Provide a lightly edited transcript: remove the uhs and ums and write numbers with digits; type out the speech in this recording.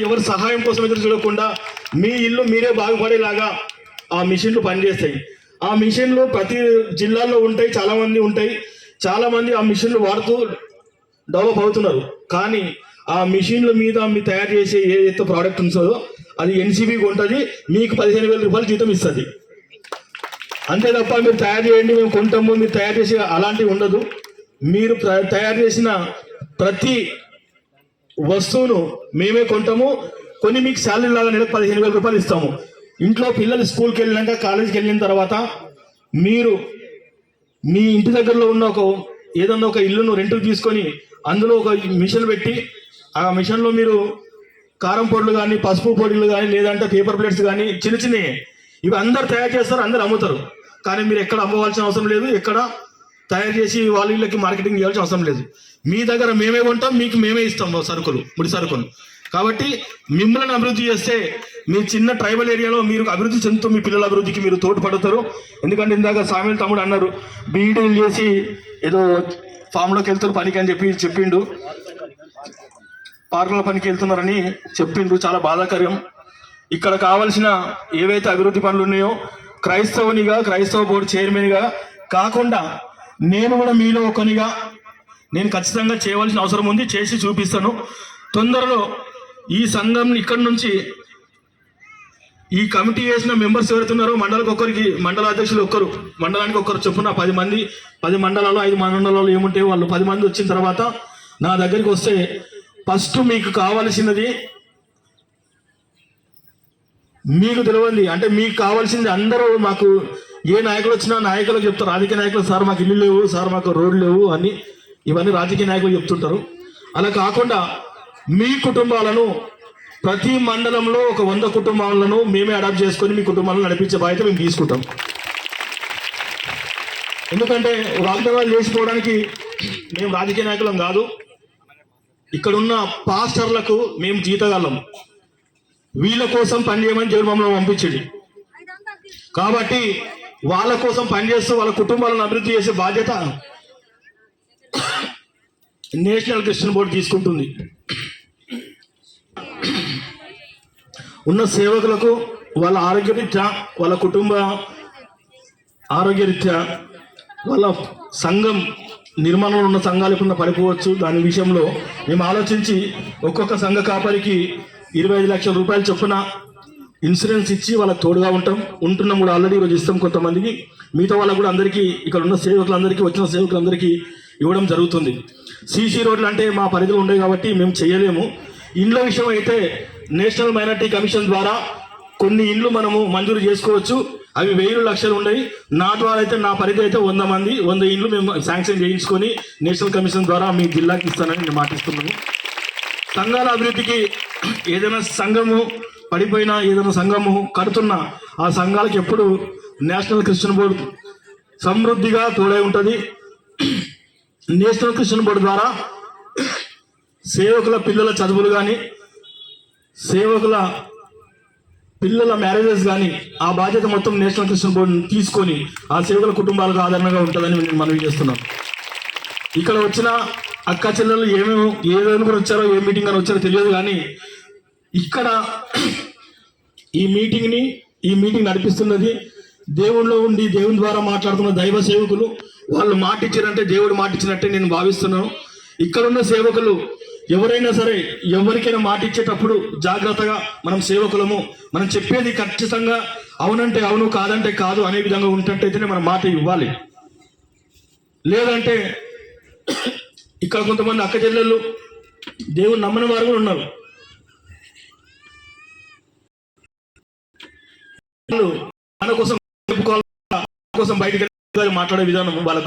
ఎవరి సహాయం కోసం ఎదురు చూడకుండా మీ ఇల్లు మీరే బాగుపడేలాగా ఆ మిషన్లు పనిచేస్తాయి. ఆ మిషన్లు ప్రతి జిల్లాలో ఉంటాయి, చాలామంది ఉంటాయి. చాలామంది ఆ మిషన్లు వాడుతూ డెవలప్ అవుతున్నారు. కానీ ఆ మిషన్ల మీద మీరు తయారు చేసే ఏదైతే ప్రోడక్ట్ ఉంటుందో అది ఎన్సీబీకి ఉంటుంది, మీకు 15,000 రూపాయలు జీతం ఇస్తుంది. అంతే తప్ప మీరు తయారు చేయండి మేము కొంటాము, మీరు తయారు చేసి అలాంటివి ఉండదు. మీరు తయారు చేసిన ప్రతి వస్తువును మేమే కొంటాము, కొన్ని మీకు శాలరీ లాగా నెలకు 15,000 రూపాయలు ఇస్తాము. ఇంట్లో పిల్లలు స్కూల్కి వెళ్ళినాక కాలేజీకి వెళ్ళిన తర్వాత మీరు మీ ఇంటి దగ్గరలో ఉన్న ఏదన్నా ఒక ఇల్లును రెంట్కి తీసుకొని అందులో ఒక మిషన్ పెట్టి ఆ మిషన్లో మీరు కారం పొడులు కానీ, పసుపు పొడులు కానీ, లేదంటే పేపర్ ప్లేట్స్ కానీ చిన్న చిన్నవి ఇవి అందరు తయారు చేస్తారు, అందరు అమ్ముతారు. కానీ మీరు ఎక్కడ అమ్మవలసిన అవసరం లేదు, ఎక్కడ తయారు చేసి వాళ్ళ ఇళ్ళకి మార్కెటింగ్ చేయాల్సిన అవసరం లేదు. మీ దగ్గర మేమే కొంటాం, మీకు మేమే ఇస్తాం సరుకులు, ముడి సరుకులు. కాబట్టి మిమ్మల్ని అభివృద్ధి చేస్తే మీ చిన్న ట్రైబల్ ఏరియాలో మీరు అభివృద్ధి చెందుతూ మీ పిల్లల అభివృద్ధికి మీరు తోడ్పడతారు. ఎందుకంటే ఇందాక సామిల్ తమ్ముడు అన్నారు బీఈడీలు చేసి ఏదో ఫామ్లోకి వెళ్తారు పనికి అని చెప్పిండు, పార్కుల పనికి వెళ్తున్నారని చెప్పిండ్రు. చాలా బాధాకరం. ఇక్కడ కావాల్సిన ఏవైతే అభివృద్ధి పనులు ఉన్నాయో క్రైస్తవునిగా, క్రైస్తవ బోర్డు చైర్మన్గా కాకుండా నేను కూడా మీలో ఒకనిగా నేను ఖచ్చితంగా చేయవలసిన అవసరం ఉంది, చేసి చూపిస్తాను. తొందరలో ఈ సంఘం ఇక్కడి నుంచి ఈ కమిటీ వేసిన మెంబర్స్ ఎవరుతున్నారో మండల అధ్యక్షులు మండలానికి ఒక్కరు చొప్పున 10 మండలాలు 5 మండలాలు ఏముంటాయో వాళ్ళు 10 మంది వచ్చిన తర్వాత నా దగ్గరికి వస్తే ఫస్ట్ మీకు కావాల్సినది మీకు తెలియంది అంటే మీకు కావాల్సింది అందరూ మాకు ఏ నాయకులు వచ్చినా నాయకులకు చెప్తారు, రాజకీయ నాయకులు సార్ మాకు ఇల్లు లేవు, సార్ మాకు రోడ్లు లేవు అని ఇవన్నీ రాజకీయ నాయకులు చెప్తుంటారు. అలా కాకుండా మీ కుటుంబాలను ప్రతి మండలంలో ఒక 100 కుటుంబాలను మేమే అడాప్ట్ చేసుకొని మీ కుటుంబాలను నడిపించే బాధ్యత మేము తీసుకుంటాం. ఎందుకంటే వాగ్దానాలు చేసుకోవడానికి మేము రాజకీయ నాయకులం కాదు. ఇక్కడున్న పాస్టర్లకు మేము జీతగాళ్ళం, వీళ్ళ కోసం పనిచేయమని దేవుడు మమ్మల్ని పంపించండి. కాబట్టి వాళ్ళ కోసం పనిచేస్తూ వాళ్ళ కుటుంబాలను అభివృద్ధి చేసే బాధ్యత నేషనల్ క్రిస్టియన్ బోర్డు తీసుకుంటుంది. ఉన్న సేవకులకు వాళ్ళ ఆరోగ్యరీత్యా, వాళ్ళ కుటుంబ ఆరోగ్యరీత్యా, వాళ్ళ సంఘం నిర్మాణంలో ఉన్న సంఘాలు ఎప్పుడన్నా పడిపోవచ్చు. దాని విషయంలో మేము ఆలోచించి ఒక్కొక్క సంఘ కాపరికి 25 లక్షల రూపాయలు చొప్పున ఇన్సూరెన్స్ ఇచ్చి వాళ్ళకి తోడుగా ఉంటున్నాం కూడా. ఆల్రెడీ ఈరోజు ఇస్తాం కొంతమందికి, మిగతా వాళ్ళకు కూడా అందరికీ, ఇక్కడ ఉన్న సేవకులందరికీ, వచ్చిన సేవకులందరికీ ఇవ్వడం జరుగుతుంది. సీసీ రోడ్లు అంటే మా పరిధిలో ఉండేవి కాబట్టి మేము చేయలేము. ఇండ్ల విషయం అయితే నేషనల్ మైనార్టీ కమిషన్ ద్వారా కొన్ని ఇండ్లు మనము మంజూరు చేసుకోవచ్చు. అవి 1000 లక్షలు ఉన్నాయి. నా ద్వారా అయితే నా పరిధి అయితే 100 ఇండ్లు మేము శాంక్షన్ చేయించుకొని నేషనల్ కమిషన్ ద్వారా మీ జిల్లాకి ఇస్తానని నేను మాటిస్తున్నాను. సంఘాల అభివృద్ధికి ఏదైనా సంఘము పడిపోయినా, ఏదైనా సంఘము కడుతున్నా ఆ సంఘాలకు ఎప్పుడు నేషనల్ క్రిస్టియన్ బోర్డు సమృద్ధిగా తోడై ఉంటుంది. నేషనల్ క్రిస్టియన్ బోర్డు ద్వారా సేవకుల పిల్లల చదువులు కానీ, సేవకుల పిల్లల మ్యారేజెస్ కానీ ఆ బాధ్యత మొత్తం నేషనల్ క్రిస్టియన్ బోర్డుని తీసుకొని ఆ సేవకుల కుటుంబాలకు ఆదరణగా ఉంటుందని నేను మనవి చేస్తున్నాను. ఇక్కడ వచ్చిన అక్క చెల్లెలు ఏ రోజున వచ్చారో, ఏ మీటింగ్ అని వచ్చారో తెలియదు, కానీ ఇక్కడ ఈ మీటింగ్ నడిపిస్తున్నది దేవుళ్ళో ఉండి దేవుని ద్వారా మాట్లాడుతున్న దైవ సేవకులు. వాళ్ళు మాటిచ్చారంటే దేవుడు మాటిచ్చినట్టే నేను భావిస్తున్నాను. ఇక్కడున్న సేవకులు ఎవరైనా సరే ఎవరికైనా మాట ఇచ్చేటప్పుడు జాగ్రత్తగా మనం సేవకులము, మనం చెప్పేది ఖచ్చితంగా అవునంటే అవును, కాదంటే కాదు అనే విధంగా ఉంటట్టయితేనే మనం మాట ఇవ్వాలి. లేదంటే ఇక్కడ కొంతమంది అక్క చెల్లెళ్ళు దేవుని నమ్మని వారు కూడా ఉన్నారు. మన కోసం బయటకు మాట్లాడే విధానం వాళ్ళకి